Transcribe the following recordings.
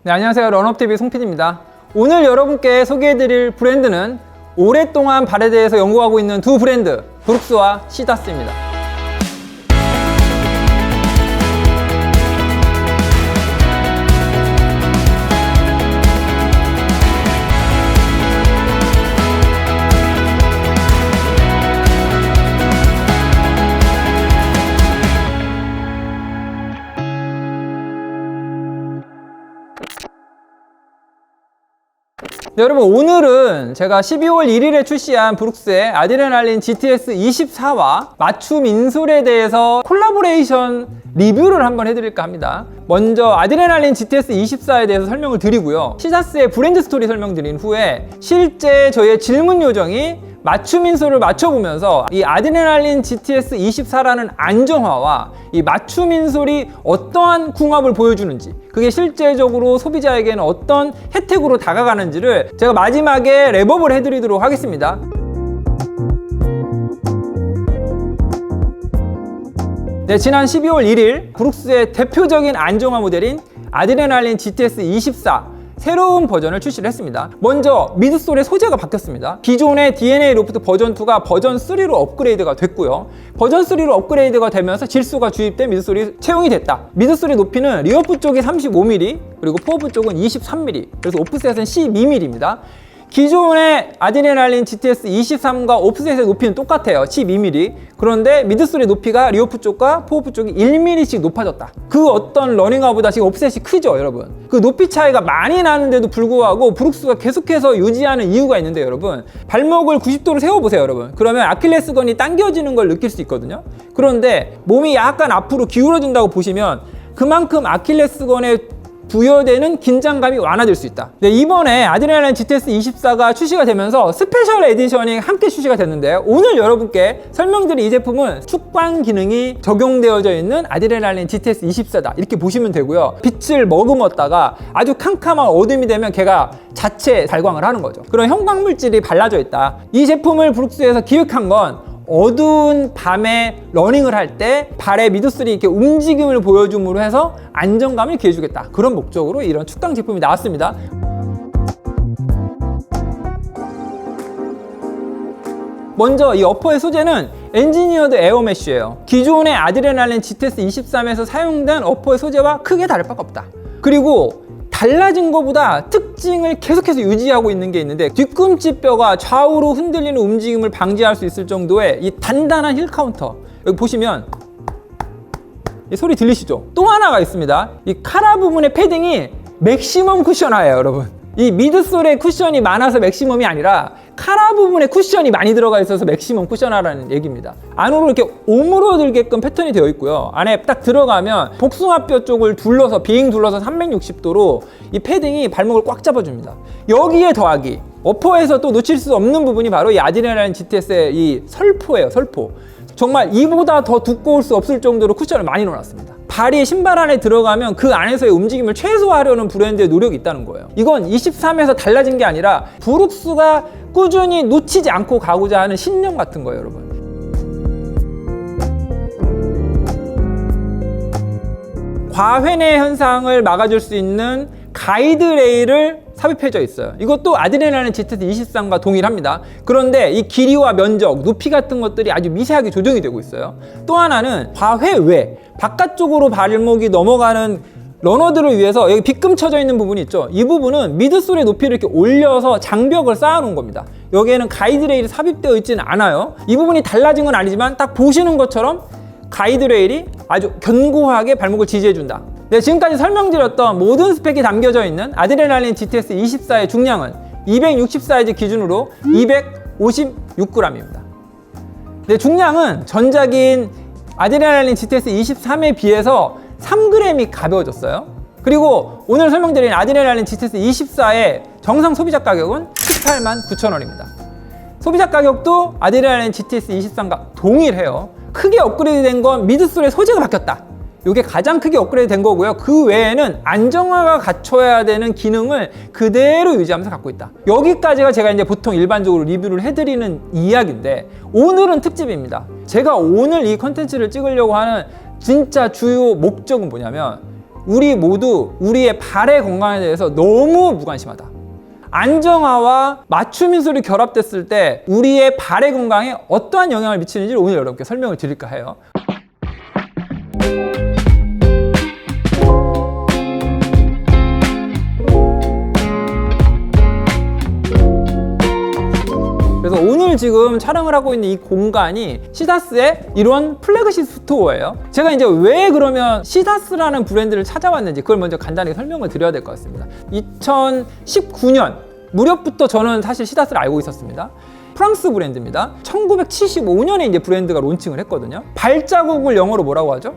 네, 안녕하세요. 런업TV 송PD입니다. 오늘 여러분께 소개해드릴 브랜드는 오랫동안 발에 대해서 연구하고 있는 두 브랜드, 브룩스와 시다스입니다. 네, 여러분, 오늘은 제가 12월 1일에 출시한 브룩스의 아드레날린 GTS 24와 맞춤 인솔에 대해서 콜라보레이션 리뷰를 한번 해드릴까 합니다. 먼저 아드레날린 GTS 24에 대해서 설명을 드리고요, 시다스의 브랜드 스토리 설명드린 후에 실제 저희의 질문 요정이 맞춤 인솔을 맞춰보면서 이 아드레날린 GTS 24라는 안정화와 이 맞춤 인솔이 어떠한 궁합을 보여주는지, 그게 실제적으로 소비자에게는 어떤 혜택으로 다가가는지를 제가 마지막에 랩업을 해드리도록 하겠습니다. 네, 지난 12월 1일 브룩스의 대표적인 안정화 모델인 아드레날린 GTS 24 새로운 버전을 출시를 했습니다. 먼저 미드솔의 소재가 바뀌었습니다. 기존의 DNA 로프트 버전 2가 버전 3로 업그레이드가 됐고요. 버전 3로 업그레이드가 되면서 질소가 주입된 미드솔이 채용이 됐다. 미드솔의 높이는 리어프 쪽이 35mm, 그리고 포어프 쪽은 23mm, 그래서 오프셋은 12mm입니다. 기존의 아드레날린 GTS 23과 오프셋의 높이는 똑같아요. 12mm. 그런데 미드솔의 높이가 리어프 쪽과 포어프 쪽이 1mm씩 높아졌다. 그 어떤 러닝화보다 지금 오프셋이 크죠, 여러분? 그 높이 차이가 많이 나는데도 불구하고 브룩스가 계속해서 유지하는 이유가 있는데, 여러분, 발목을 90도로 세워보세요, 여러분. 그러면 아킬레스건이 당겨지는 걸 느낄 수 있거든요. 그런데 몸이 약간 앞으로 기울어진다고 보시면 그만큼 아킬레스건의 부여되는 긴장감이 완화될 수 있다. 네, 이번에 아드레날린 GTS 24가 출시가 되면서 스페셜 에디션이 함께 출시가 됐는데요, 오늘 여러분께 설명드릴 이 제품은 축방 기능이 적용되어져 있는 아드레날린 GTS 24다, 이렇게 보시면 되고요. 빛을 머금었다가 아주 캄캄한 어둠이 되면 걔가 자체 발광을 하는 거죠. 그런 형광물질이 발라져 있다. 이 제품을 브룩스에서 기획한 건 어두운 밤에 러닝을 할 때 발의 미드솔이 이렇게 움직임을 보여줌으로 해서 안정감을 기해주겠다, 그런 목적으로 이런 축강 제품이 나왔습니다. 먼저 이 어퍼의 소재는 엔지니어드 에어메쉬예요. 기존의 아드레날린 GTS 23에서 사용된 어퍼의 소재와 크게 다를 바가 없다. 그리고 달라진 것보다 특징을 계속해서 유지하고 있는 게 있는데, 뒤꿈치뼈가 좌우로 흔들리는 움직임을 방지할 수 있을 정도의 이 단단한 힐 카운터. 여기 보시면 이 소리 들리시죠? 또 하나가 있습니다. 이 카라 부분의 패딩이 맥시멈 쿠셔너예요, 여러분. 이 미드솔에 쿠션이 많아서 맥시멈이 아니라 카라 부분에 쿠션이 많이 들어가 있어서 맥시멈 쿠셔너라는 얘기입니다. 안으로 이렇게 오므러들게끔 패턴이 되어 있고요. 안에 딱 들어가면 복숭아뼈 쪽을 둘러서, 빙 둘러서 360도로 이 패딩이 발목을 꽉 잡아줍니다. 여기에 더하기 어퍼에서 또 놓칠 수 없는 부분이 바로 이 아드레날린 GTS의 이 설포예요, 설포. 정말 이보다 더 두꺼울 수 없을 정도로 쿠션을 많이 넣어놨습니다. 발이 신발 안에 들어가면 그 안에서의 움직임을 최소화하려는 브랜드의 노력이 있다는 거예요. 이건 23에서 달라진 게 아니라 브룩스가 꾸준히 놓치지 않고 가고자 하는 신념 같은 거예요, 여러분. 과회내 현상을 막아줄 수 있는 가이드 레일을 삽입해져 있어요. 이것도 아드레날린 GTS 23과 동일합니다. 그런데 이 길이와 면적, 높이 같은 것들이 아주 미세하게 조정이 되고 있어요. 또 하나는 과회외, 바깥쪽으로 발목이 넘어가는 러너들을 위해서 여기 빗금 쳐져 있는 부분이 있죠. 이 부분은 미드솔의 높이를 이렇게 올려서 장벽을 쌓아놓은 겁니다. 여기에는 가이드레일이 삽입되어 있지는 않아요. 이 부분이 달라진 건 아니지만 딱 보시는 것처럼 가이드레일이 아주 견고하게 발목을 지지해준다. 네, 지금까지 설명드렸던 모든 스펙이 담겨져 있는 아드레날린 GTS 24의 중량은 260 사이즈 기준으로 256g입니다. 네, 중량은 전작인 아드레날린 GTS 23에 비해서 3g이 가벼워졌어요. 그리고 오늘 설명드린 아드레날린 GTS 24의 정상 소비자 가격은 189,000원입니다. 소비자 가격도 아드레날린 GTS 23과 동일해요. 크게 업그레이드 된 건 미드솔의 소재가 바뀌었다. 이게 가장 크게 업그레이드 된 거고요. 그 외에는 안정화가 갖춰야 되는 기능을 그대로 유지하면서 갖고 있다. 여기까지가 제가 이제 보통 일반적으로 리뷰를 해드리는 이야기인데, 오늘은 특집입니다. 제가 오늘 이 컨텐츠를 찍으려고 하는 진짜 주요 목적은 뭐냐면, 우리 모두 우리의 발의 건강에 대해서 너무 무관심하다. 안정화와 맞춤 인솔이 결합됐을 때 우리의 발의 건강에 어떠한 영향을 미치는지를 오늘 여러분께 설명을 드릴까 해요. 그래서 오늘 지금 촬영을 하고 있는 이 공간이 시다스의 이런 플래그십 스토어예요. 제가 이제 왜 그러면 시다스라는 브랜드를 찾아왔는지 그걸 먼저 간단히 설명을 드려야 될 것 같습니다. 2019년 무렵부터 저는 사실 시다스를 알고 있었습니다. 프랑스 브랜드입니다. 1975년에 이제 브랜드가 론칭을 했거든요. 발자국을 영어로 뭐라고 하죠?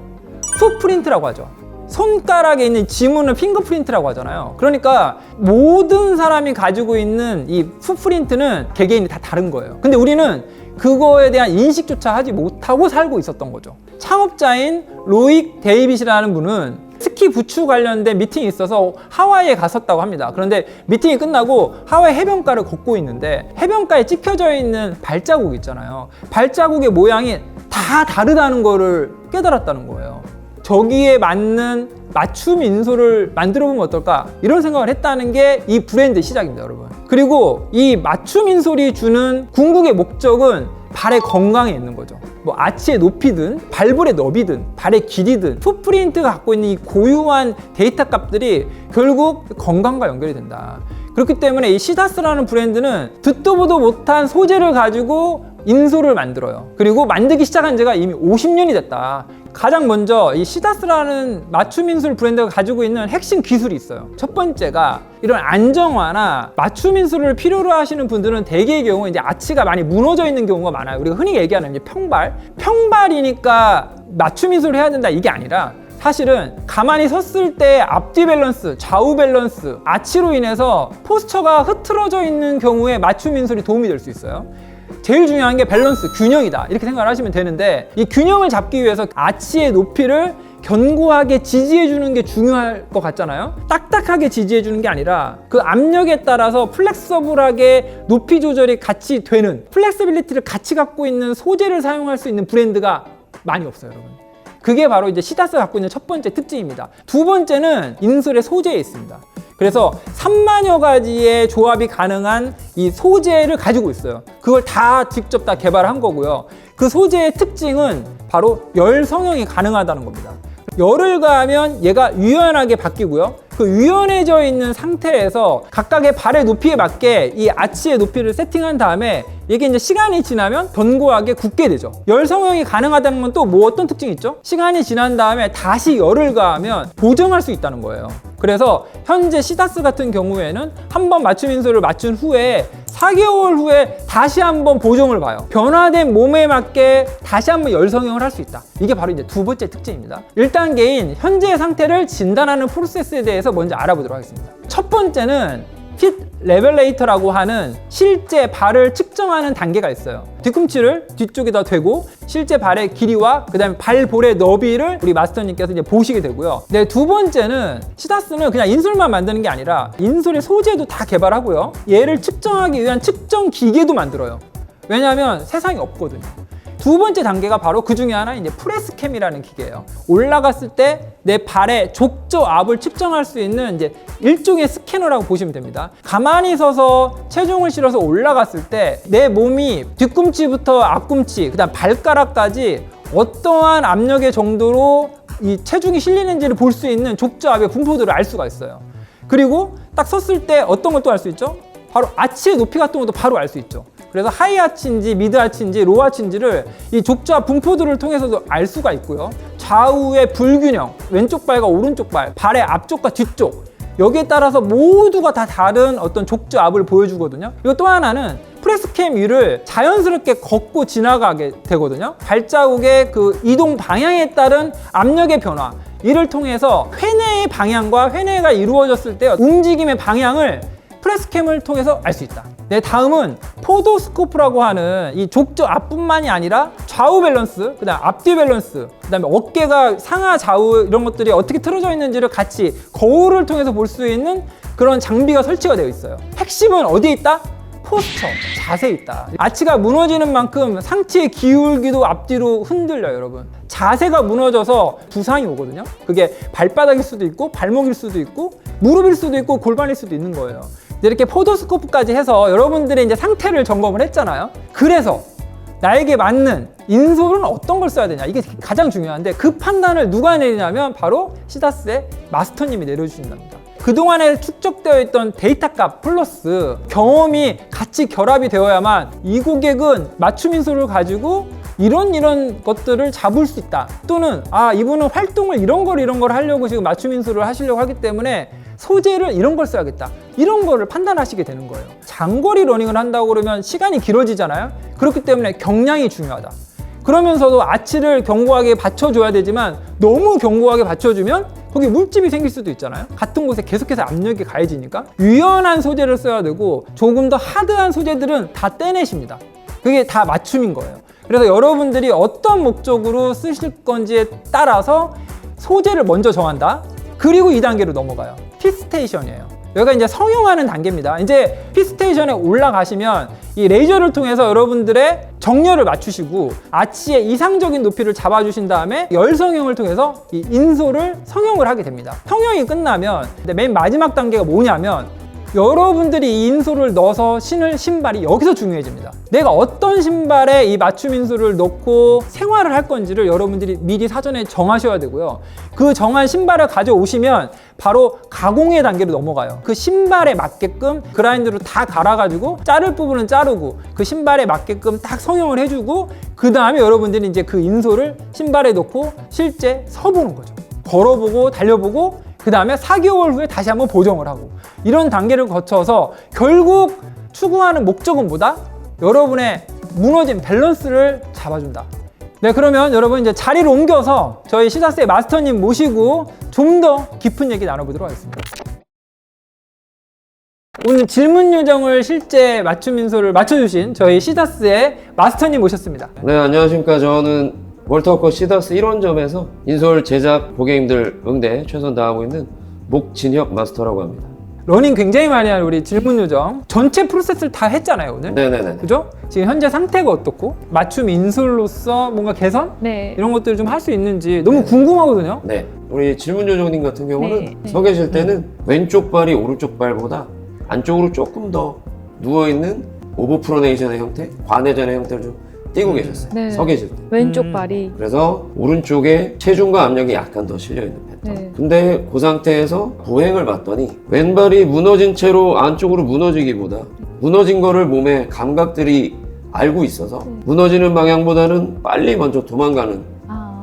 풋프린트라고 하죠. 손가락에 있는 지문을 핑거프린트라고 하잖아요. 그러니까 모든 사람이 가지고 있는 이 풋프린트는 개개인이 다 다른 거예요. 근데 우리는 그거에 대한 인식조차 하지 못하고 살고 있었던 거죠. 창업자인 로익 데이빗이라는 분은 스키 부츠 관련된 미팅이 있어서 하와이에 갔었다고 합니다. 그런데 미팅이 끝나고 하와이 해변가를 걷고 있는데 해변가에 찍혀져 있는 발자국 있잖아요. 발자국의 모양이 다 다르다는 거를 깨달았다는 거예요. 저기에 맞는 맞춤 인솔을 만들어 보면 어떨까? 이런 생각을 했다는 게 이 브랜드의 시작입니다, 여러분. 그리고 이 맞춤 인솔이 주는 궁극의 목적은 발의 건강에 있는 거죠. 뭐 아치의 높이든 발볼의 너비든 발의 길이든 풋프린트가 갖고 있는 이 고유한 데이터 값들이 결국 건강과 연결이 된다. 그렇기 때문에 이 시다스라는 브랜드는 듣도 보도 못한 소재를 가지고 인솔을 만들어요. 그리고 만들기 시작한 지가 이미 50년이 됐다. 가장 먼저 이 시다스라는 맞춤 인솔 브랜드가 가지고 있는 핵심 기술이 있어요. 첫 번째가 이런 안정화나 맞춤 인솔을 필요로 하시는 분들은 대개의 경우 이제 아치가 많이 무너져 있는 경우가 많아요. 우리가 흔히 얘기하는 이제 평발이니까 맞춤 인솔을 해야 된다 이게 아니라 사실은 가만히 섰을 때 앞뒤 밸런스, 좌우 밸런스, 아치로 인해서 포스처가 흐트러져 있는 경우에 맞춤 인솔이 도움이 될 수 있어요. 제일 중요한 게 밸런스, 균형이다 이렇게 생각을 하시면 되는데 이 균형을 잡기 위해서 아치의 높이를 견고하게 지지해 주는 게 중요할 것 같잖아요. 딱딱하게 지지해 주는 게 아니라 그 압력에 따라서 플렉서블하게 높이 조절이 같이 되는 플렉서빌리티를 같이 갖고 있는 소재를 사용할 수 있는 브랜드가 많이 없어요, 여러분. 그게 바로 이제 시다스가 갖고 있는 첫 번째 특징입니다. 두 번째는 인솔의 소재에 있습니다. 그래서 3만여 가지의 조합이 가능한 이 소재를 가지고 있어요. 그걸 다 직접 다 개발한 거고요. 그 소재의 특징은 바로 열 성형이 가능하다는 겁니다. 열을 가하면 얘가 유연하게 바뀌고요. 그 유연해져 있는 상태에서 각각의 발의 높이에 맞게 이 아치의 높이를 세팅한 다음에 이게 이제 시간이 지나면 견고하게 굳게 되죠. 열 성형이 가능하다는 건 또 뭐 어떤 특징이 있죠? 시간이 지난 다음에 다시 열을 가하면 보정할 수 있다는 거예요. 그래서 현재 시다스 같은 경우에는 한번 맞춤 인솔을 맞춘 후에 4개월 후에 다시 한번 보정을 봐요. 변화된 몸에 맞게 다시 한번 열 성형을 할 수 있다. 이게 바로 이제 두 번째 특징입니다. 1단계인 현재의 상태를 진단하는 프로세스에 대해서 먼저 알아보도록 하겠습니다. 첫 번째는 핏 레벨레이터라고 하는 실제 발을 측정하는 단계가 있어요. 뒤꿈치를 뒤쪽에다 대고 실제 발의 길이와 그 다음에 발볼의 너비를 우리 마스터님께서 이제 보시게 되고요. 네, 두 번째는 시다스는 그냥 인솔만 만드는 게 아니라 인솔의 소재도 다 개발하고요. 얘를 측정하기 위한 측정 기계도 만들어요. 왜냐하면 세상에 없거든요. 두 번째 단계가 바로 그 중에 하나 이제 프레스캠이라는 기계예요. 올라갔을 때 내 발의 족저 앞을 측정할 수 있는 이제 일종의 스캐너라고 보시면 됩니다. 가만히 서서 체중을 실어서 올라갔을 때 내 몸이 뒤꿈치부터 앞꿈치, 그다음 발가락까지 어떠한 압력의 정도로 이 체중이 실리는지를 볼 수 있는 족저 앞의 분포도를 알 수가 있어요. 그리고 딱 섰을 때 어떤 걸 또 알 수 있죠? 바로 아치의 높이 같은 것도 바로 알 수 있죠. 그래서 하이 아치인지 미드 아치인지 로우 아치인지를 이 족저압 분포도를 통해서도 알 수가 있고요. 좌우의 불균형, 왼쪽 발과 오른쪽 발, 발의 앞쪽과 뒤쪽 여기에 따라서 모두가 다 다른 어떤 족저압을 보여주거든요. 그리고 또 하나는 프레스캠 위를 자연스럽게 걷고 지나가게 되거든요. 발자국의 그 이동 방향에 따른 압력의 변화 이를 통해서 회내의 방향과 회내가 이루어졌을 때 움직임의 방향을 프레스캠을 통해서 알 수 있다. 네, 다음은 포도스코프라고 하는 이 족저 앞뿐만이 아니라 좌우 밸런스, 그다음 앞뒤 밸런스, 그다음에 어깨가 상하 좌우 이런 것들이 어떻게 틀어져 있는지를 같이 거울을 통해서 볼 수 있는 그런 장비가 설치가 되어 있어요. 핵심은 어디에 있다? 포스처, 자세에 있다. 아치가 무너지는 만큼 상체의 기울기도 앞뒤로 흔들려요, 여러분. 자세가 무너져서 부상이 오거든요. 그게 발바닥일 수도 있고 발목일 수도 있고 무릎일 수도 있고 골반일 수도 있는 거예요. 이렇게 포도스코프까지 해서 여러분들의 이제 상태를 점검을 했잖아요. 그래서 나에게 맞는 인솔은 어떤 걸 써야 되냐, 이게 가장 중요한데 그 판단을 누가 내리냐면 바로 시다스의 마스터님이 내려주신답니다. 그동안에 축적되어 있던 데이터 값 플러스 경험이 같이 결합이 되어야만 이 고객은 맞춤 인솔을 가지고 이런 것들을 잡을 수 있다, 또는 이분은 활동을 이런 걸 하려고 지금 맞춤 인솔을 하시려고 하기 때문에 소재를 이런 걸 써야겠다, 이런 거를 판단하시게 되는 거예요. 장거리 러닝을 한다고 그러면 시간이 길어지잖아요. 그렇기 때문에 경량이 중요하다. 그러면서도 아치를 견고하게 받쳐줘야 되지만 너무 견고하게 받쳐주면 거기 물집이 생길 수도 있잖아요. 같은 곳에 계속해서 압력이 가해지니까 유연한 소재를 써야 되고, 조금 더 하드한 소재들은 다 떼내십니다. 그게 다 맞춤인 거예요. 그래서 여러분들이 어떤 목적으로 쓰실 건지에 따라서 소재를 먼저 정한다. 그리고 2단계로 넘어가요. 핏스테이션이에요. 여기가 이제 성형하는 단계입니다. 이제 핏스테이션에 올라가시면 이 레이저를 통해서 여러분들의 정렬을 맞추시고 아치의 이상적인 높이를 잡아주신 다음에 열성형을 통해서 이 인솔을 성형을 하게 됩니다. 성형이 끝나면 맨 마지막 단계가 뭐냐면 여러분들이 이 인솔을 넣어서 신을 신발이 여기서 중요해집니다. 내가 어떤 신발에 이 맞춤 인솔을 넣고 생활을 할 건지를 여러분들이 미리 사전에 정하셔야 되고요. 그 정한 신발을 가져오시면 바로 가공의 단계로 넘어가요. 그 신발에 맞게끔 그라인더로 다 갈아가지고 자를 부분은 자르고 그 신발에 맞게끔 딱 성형을 해주고, 그 다음에 여러분들이 이제 그 인솔을 신발에 넣고 실제 서보는 거죠. 걸어보고 달려보고 그 다음에 4개월 후에 다시 한번 보정을 하고, 이런 단계를 거쳐서 결국 추구하는 목적은 뭐다? 여러분의 무너진 밸런스를 잡아준다. 네, 그러면 여러분 이제 자리를 옮겨서 저희 시다스의 마스터님 모시고 좀 더 깊은 얘기 나눠보도록 하겠습니다. 오늘 질문 요정을 실제 맞춤 인솔을 맞춰주신 저희 시다스의 마스터님 모셨습니다. 네, 안녕하십니까. 저는 월터워커 시다스 1원점에서 인솔 제작 고객님들 응대 최선 다하고 있는 목진혁 마스터라고 합니다. 러닝 굉장히 많이 하는 우리 질문 요정, 전체 프로세스를 다 했잖아요 오늘. 네네네. 그죠? 지금 현재 상태가 어떻고 맞춤 인솔로서 뭔가 개선? 네. 이런 것들을 좀 할 수 있는지 너무 궁금하거든요. 네, 우리 질문 요정님 같은 경우는 네. 서 계실 때는 왼쪽 발이 오른쪽 발보다 안쪽으로 조금 더 누워있는 오버프로네이션의 형태, 관회전의 형태를 좀 띄고 계셨어요. 네. 서 계실 때. 왼쪽 발이. 그래서 오른쪽에 체중과 압력이 약간 더 실려있는 패턴. 네. 근데 그 상태에서 보행을 봤더니 왼발이 무너진 채로 안쪽으로 무너지기보다 무너진 거를 몸의 감각들이 알고 있어서 무너지는 방향보다는 빨리 먼저 도망가는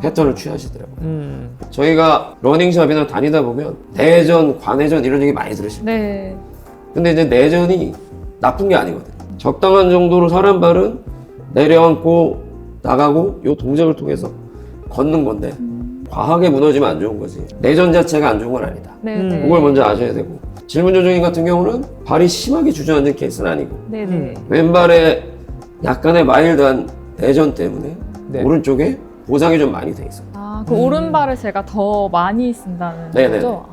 패턴을 취하시더라고요. 저희가 러닝샵이나 다니다 보면 내전, 관회전 이런 얘기 많이 들으시죠. 네. 근데 이제 내전이 나쁜 게 아니거든요. 적당한 정도로 사람 발은 내려앉고 나가고 이 동작을 통해서 걷는 건데 과하게 무너지면 안 좋은 거지. 내전 자체가 안 좋은 건 아니다. 네. 그걸 먼저 아셔야 되고, 질문 요정님 같은 경우는 발이 심하게 주저앉은 케이스는 아니고 네네. 왼발에 약간의 마일드한 내전 때문에 네. 오른쪽에 보상이 좀 많이 돼 있어요. 그 오른발을 제가 더 많이 쓴다는 네네네. 거죠?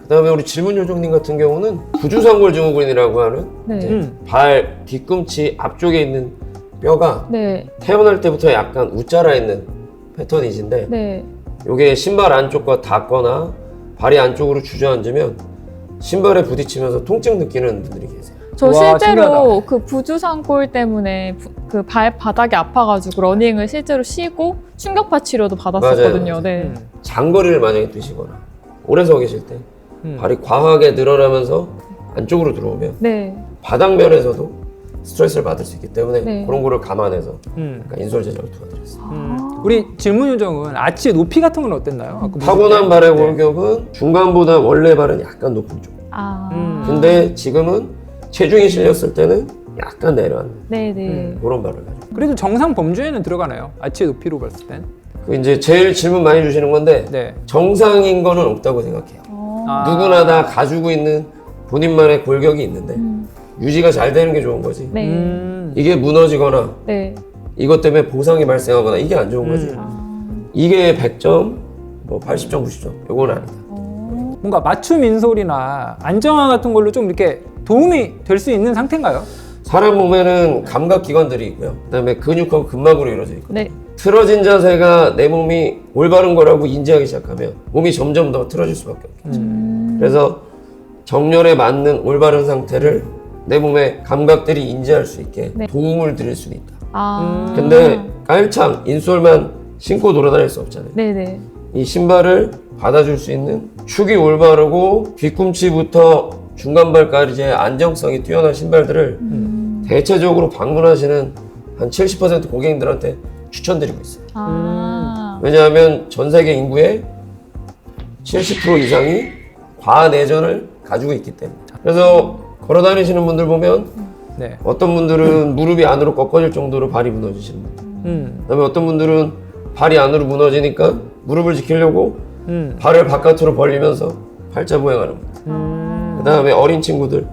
그 다음에 우리 질문 요정님 같은 경우는 부주상골 증후군이라고 하는 네. 발 뒤꿈치 앞쪽에 있는 뼈가 네. 태어날 때부터 약간 웃자라 있는 패턴이신데 네. 이게 신발 안쪽과 닿거나 발이 안쪽으로 주저앉으면 신발에 부딪히면서 통증 느끼는 분들이 계세요. 저 와, 실제로 신기하다. 그 부주상골 때문에 그 발바닥이 아파가지고 러닝을 실제로 쉬고 충격파 치료도 받았었거든요. 맞아요. 네. 장거리를 만약에 뛰시거나 오래 서 계실 때 발이 과하게 늘어나면서 안쪽으로 들어오면 네. 바닥면에서도 스트레스를 받을 수 있기 때문에 네. 그런 거를 감안해서 인솔 제작을 도와드렸어요. 우리 질문 요정은 아치의 높이 같은 건 어땠나요? 아까 타고난 발의 네. 골격은 중간보다 원래 발은 약간 높은 쪽. 근데 지금은 체중이 실렸을 때는 약간 내려앉는 네네. 그런 발을 가지고. 그래도 정상 범주에는 들어가나요? 아치의 높이로 봤을 땐. 그 이제 제일 질문 많이 주시는 건데 네. 정상인 거는 없다고 생각해요. 누구나 다 가지고 있는 본인만의 골격이 있는데 유지가 잘 되는 게 좋은 거지. 네. 이게 무너지거나 네. 이것 때문에 보상이 발생하거나 이게 안 좋은 거지. 이게 100점, 뭐 80점, 90점 이건 아니다. 뭔가 맞춤 인솔이나 안정화 같은 걸로 좀 이렇게 도움이 될 수 있는 상태인가요? 사람 몸에는 감각기관들이 있고요. 그다음에 근육하고 근막으로 이루어져 있고. 네. 틀어진 자세가 내 몸이 올바른 거라고 인지하기 시작하면 몸이 점점 더 틀어질 수밖에 없겠죠. 그래서 정렬에 맞는 올바른 상태를 내 몸의 감각들이 인지할 수 있게 네. 도움을 드릴 수는 있다. 근데 근데 깔창, 인솔만 신고 돌아다닐 수 없잖아요. 네네. 이 신발을 받아줄 수 있는 축이 올바르고 뒤꿈치부터 중간발까지의 안정성이 뛰어난 신발들을 대체적으로 방문하시는 한 70% 고객님들한테 추천드리고 있어요. 왜냐하면 전 세계 인구의 70% 이상이 과내전을 가지고 있기 때문에. 그래서 걸어 다니시는 분들 보면 네. 어떤 분들은 무릎이 안으로 꺾어질 정도로 발이 무너지시는 분들. 그다음에 어떤 분들은 발이 안으로 무너지니까 무릎을 지키려고 발을 바깥으로 벌리면서 팔자 보행하는 분들. 그다음에 어린 친구들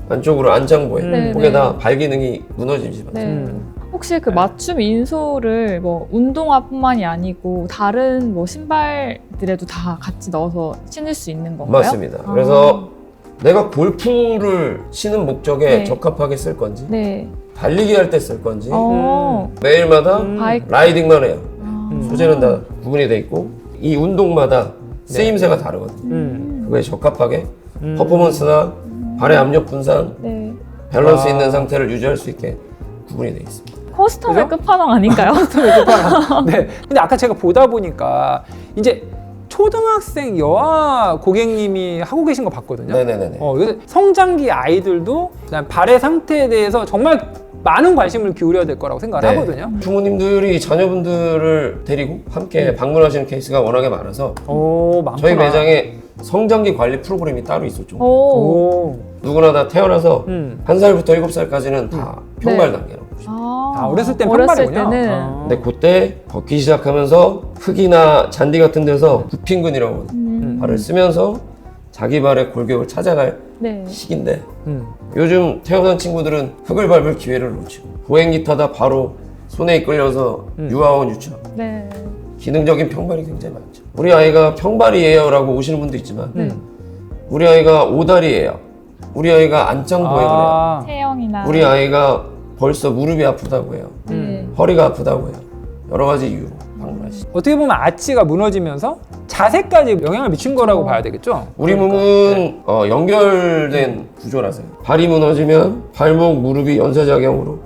안쪽으로 안장 보행. 네, 그게 네. 다 발 기능이 무너지지 네. 않습니다. 혹시 그 맞춤 인솔을 뭐 운동화뿐만이 아니고 다른 뭐 신발들에도 다 같이 넣어서 신을 수 있는 건가요? 맞습니다. 그래서 내가 골프를 치는 목적에 네. 적합하게 쓸 건지 네. 달리기 할 때 쓸 건지 매일마다 바이크. 라이딩만 해요. 소재는 다 구분이 돼 있고 이 운동마다 쓰임새가 다르거든요. 그거에 적합하게 퍼포먼스나 발의 압력 분산, 네. 밸런스 있는 상태를 유지할 수 있게 구분이 돼 있습니다. 커스텀의 그죠? 끝판왕 아닌가요? 네. 근데 아까 제가 보다 보니까 이제 초등학생 여아 고객님이 하고 계신 거 봤거든요. 네네네. 그래서 성장기 아이들도 그냥 발의 상태에 대해서 정말 많은 관심을 기울여야 될 거라고 생각을 하거든요. 부모님들이 자녀분들을 데리고 함께 방문하시는 케이스가 워낙에 많아서 많구나. 저희 매장에 성장기 관리 프로그램이 따로 있었죠. 오. 누구나 다 태어나서 1살부터 7살까지는 다 평발 단계라고 보시면 어렸을 땐 어렸을 평발이군요. 때는 근데 그때 걷기 시작하면서 흙이나 잔디 같은 데서 부핑근이라고 하거든요. 발을 쓰면서 자기 발의 골격을 찾아갈 네. 시기인데 요즘 태어난 친구들은 흙을 밟을 기회를 놓치고 보행기 타다 바로 손에 이끌려서 유아원 유치원 네. 기능적인 평발이 굉장히 많죠. 우리 아이가 평발이에요 라고 오시는 분도 있지만 우리 아이가 오다리예요. 우리 아이가 안짱 보행을 해요. 체형이나 우리 아이가 벌써 무릎이 아프다고 해요. 허리가 아프다고 해요. 여러 가지 이유로 방문하시죠. 어떻게 보면 아치가 무너지면서 자세까지 영향을 미친 거라고 봐야 되겠죠? 우리 몸은 연결된 구조라서요. 발이 무너지면 발목, 무릎이 연쇄작용으로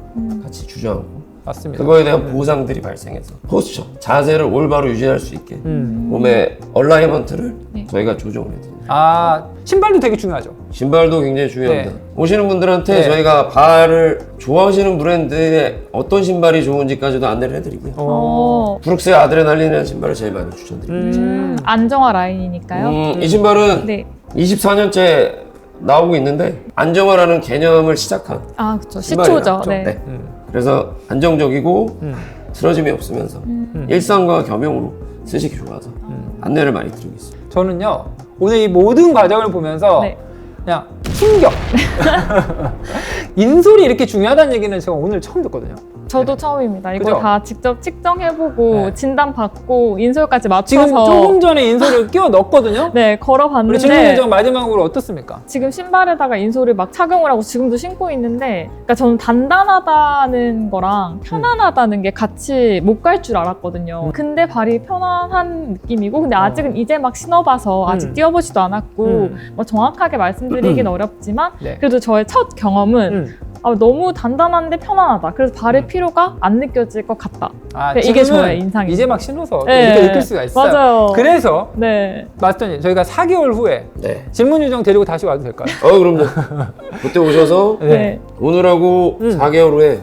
같이 주저앉고 맞습니다. 그거에 대한 보상들이 발생해서 포스처, 자세를 올바로 유지할 수 있게 몸의 얼라이먼트를 저희가 조정을 해드립니다. 신발도 되게 중요하죠. 신발도 굉장히 중요합니다. 네. 오시는 분들한테 네. 저희가 발을 좋아하시는 브랜드의 어떤 신발이 좋은지까지도 안내를 해드리고요. 브룩스의 아드레날린이라는 신발을 제일 많이 추천드립니다. 안정화 라인이니까요. 이 신발은 네. 24년째 나오고 있는데 안정화라는 개념을 시작한 그렇죠. 신발이 시초죠. 나왔죠. 네. 네. 그래서 안정적이고 틀어짐이 없으면서 일상과 겸용으로 쓰시기 좋아서 안내를 많이 드리고 있습니다. 저는요, 오늘 이 모든 과정을 보면서 네. 그냥 충격! 인솔이 이렇게 중요하다는 얘기는 제가 오늘 처음 듣거든요. 저도 처음입니다. 이거 그죠? 다 직접 측정해보고 네. 진단받고 인솔까지 지금 맞춰서 조금 전에 인솔을 끼워 넣었거든요. 네 우리 걸어봤는데 질문요정 마지막으로 어떻습니까? 지금 신발에다가 인솔을 막 착용을 하고 지금도 신고 있는데 그러니까 저는 단단하다는 거랑 편안하다는 게 같이 못 갈 줄 알았거든요. 근데 발이 편안한 느낌이고 근데 아직은 이제 막 신어봐서 아직 뛰어보지도 않았고 뭐 정확하게 말씀드리긴 어렵지만 네. 그래도 저의 첫 경험은 너무 단단한데 편안하다. 그래서 발의 피로가 안 느껴질 것 같다. 이게 지금은 저의 인상이에요. 이제 막 신어서 네. 이렇게 느낄 수가 있어요. 맞아요. 그래서 네. 마스터님, 저희가 4개월 후에 네. 질문요정 데리고 다시 와도 될까요? 그럼요. 그때 오셔서 네. 오늘하고 4개월 후에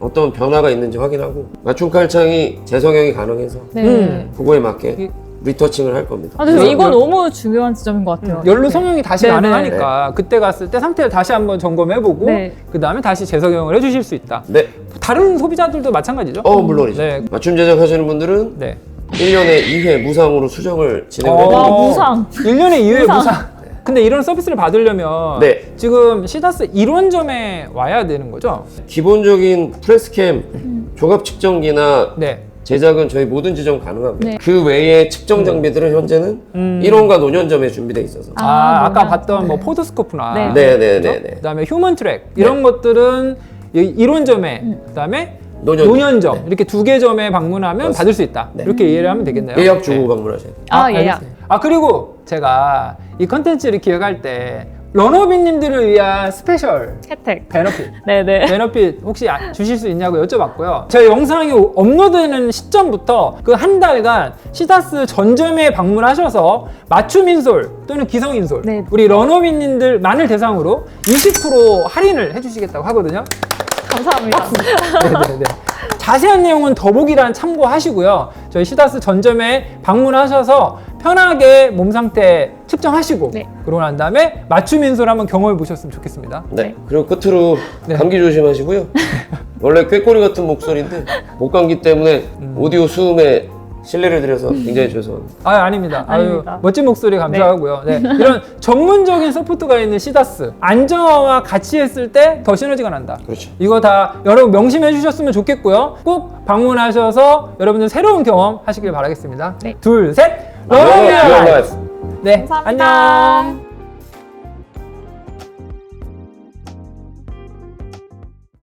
어떤 변화가 있는지 확인하고 맞춤 칼창이 재성형이 가능해서 네. 그거에 맞게 리터칭을 할 겁니다. 근데 이거 너무 중요한 지점인 것 같아요. 연로 성형이 다시 네네. 가능하니까 그때 갔을 때 상태를 다시 한번 점검해보고 네. 그 다음에 다시 재성형을 해주실 수 있다. 네. 다른 소비자들도 마찬가지죠? 물론이죠. 네. 맞춤 제작하시는 분들은 네. 1년에 2회 무상으로 수정을 진행을 와, 해드립니다. 무상. 1년에 2회 무상. 무상. 근데 이런 서비스를 받으려면 네. 지금 시다스 1원점에 와야 되는 거죠? 기본적인 프레스캠, 조갑 측정기나 네. 제작은 저희 모든 지점 가능하고요. 네. 그 외에 측정 장비들은 현재는 일원과 노년점에 준비되어 있어서. 아까 노년. 봤던 뭐 포도스코프나 네. 네네네네. 그다음에 휴먼 트랙 이런 것들은 이론점에 그다음에 노년점 이렇게 두 개 점에 방문하면 맞습니다. 받을 수 있다. 네. 이렇게 이해를 하면 되겠네요. 예약 주고 방문하셔야 돼요. 예약. 알겠습니다. 그리고 제가 이 컨텐츠를 기획할 때 러너비님들을 위한 스페셜 혜택. 베너핏 네네. 베너핏 혹시 주실 수 있냐고 여쭤봤고요. 제 영상이 업로드되는 시점부터 그 한 달간 시다스 전점에 방문하셔서 맞춤 인솔 또는 기성 인솔 네. 우리 러너비님들만을 대상으로 20% 할인을 해주시겠다고 하거든요. 감사합니다. 네네네. 자세한 내용은 더보기란 참고하시고요. 저희 시다스 전점에 방문하셔서 편하게 몸 상태 측정하시고 네. 그러고 난 다음에 맞춤 인솔 한번 경험해 보셨으면 좋겠습니다. 네. 그리고 끝으로 네. 감기 조심하시고요. 원래 꾀꼬리 같은 목소리인데 목감기 때문에 오디오 수음에 신뢰를 드려서 굉장히 죄송합니다. 아닙니다. 아닙니다. 멋진 목소리 감사하고요. 네. 이런 전문적인 서포트가 있는 시다스 안정화와 같이 했을 때 더 시너지가 난다. 그렇죠. 이거 다 여러분 명심해 주셨으면 좋겠고요. 꼭 방문하셔서 여러분들 새로운 경험 하시길 바라겠습니다. 네. 둘, 셋. Love 러브 your 라이프. life. 네. 감사합니다. 안녕.